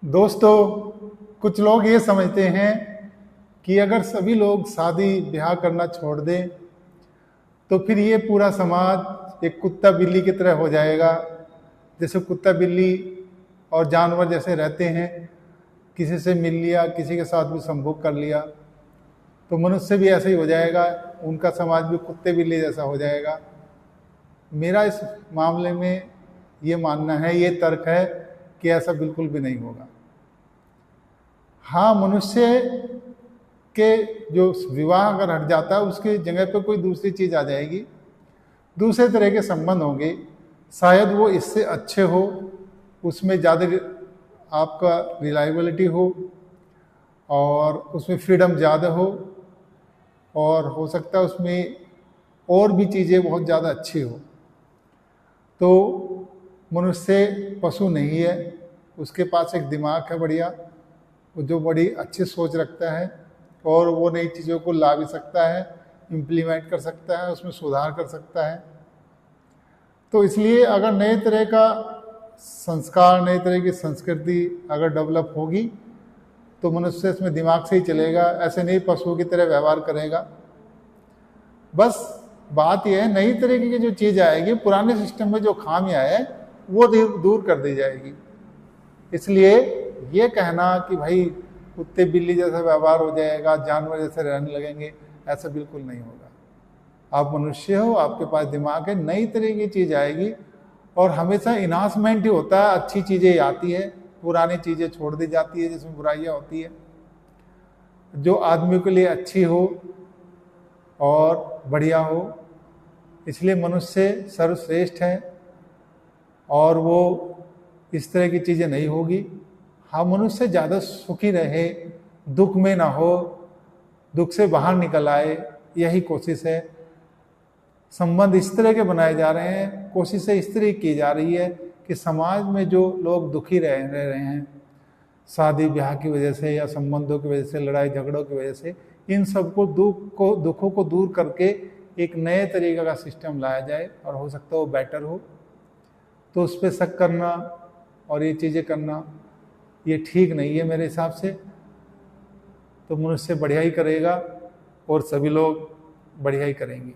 दोस्तों, कुछ लोग ये समझते हैं कि अगर सभी लोग शादी ब्याह करना छोड़ दें तो फिर ये पूरा समाज एक कुत्ता बिल्ली की तरह हो जाएगा। जैसे कुत्ता बिल्ली और जानवर जैसे रहते हैं, किसी से मिल लिया, किसी के साथ भी संभोग कर लिया, तो मनुष्य भी ऐसे ही हो जाएगा, उनका समाज भी कुत्ते बिल्ली जैसा हो जाएगा। मेरा इस मामले में ये मानना है, ये तर्क है कि ऐसा बिल्कुल भी नहीं होगा। हाँ, मनुष्य के जो विवाह अगर हट जाता है उसकी जगह पे कोई दूसरी चीज आ जाएगी, दूसरे तरह के संबंध होंगे, शायद वो इससे अच्छे हो, उसमें ज़्यादा आपका रिलायबिलिटी हो और उसमें फ्रीडम ज़्यादा हो, और हो सकता है उसमें और भी चीज़ें बहुत ज़्यादा अच्छी हो। तो मनुष्य पशु नहीं है, उसके पास एक दिमाग है बढ़िया, जो बड़ी अच्छी सोच रखता है और वो नई चीज़ों को ला भी सकता है, इम्प्लीमेंट कर सकता है, उसमें सुधार कर सकता है। तो इसलिए अगर नए तरह का संस्कार, नई तरह की संस्कृति अगर डेवलप होगी तो मनुष्य इसमें दिमाग से ही चलेगा, ऐसे नहीं पशुओं की तरह व्यवहार करेगा। बस बात यह है, नई तरीके की जो चीज़ आएगी, पुराने सिस्टम में जो खामियां है वो दूर कर दी जाएगी। इसलिए ये कहना कि भाई कुत्ते बिल्ली जैसा व्यवहार हो जाएगा, जानवर जैसे रहने लगेंगे, ऐसा बिल्कुल नहीं होगा। आप मनुष्य हो, आपके पास दिमाग है, नई तरह की चीज़ आएगी और हमेशा इन्हांसमेंट ही होता है, अच्छी चीज़ें आती है, पुरानी चीज़ें छोड़ दी जाती है जिसमें बुराइयां होती है। जो आदमी के लिए अच्छी हो और बढ़िया हो, इसलिए मनुष्य सर्वश्रेष्ठ है और वो इस तरह की चीज़ें नहीं होगी। हाँ, मनुष्य ज़्यादा सुखी रहे, दुख में ना हो, दुख से बाहर निकल आए, यही कोशिश है। संबंध इस तरह के बनाए जा रहे हैं, कोशिशें इस तरह की जा रही है कि समाज में जो लोग दुखी रह रहे हैं शादी ब्याह की वजह से या संबंधों की वजह से, लड़ाई झगड़ों की वजह से, इन सबको दुखों को दूर करके एक नए तरीके का सिस्टम लाया जाए और हो सकता है वो बेटर हो। तो उस पर शक करना और ये चीज़ें करना ये ठीक नहीं है मेरे हिसाब से। तो मनुष्य बढ़िया ही करेगा और सभी लोग बढ़िया ही करेंगे।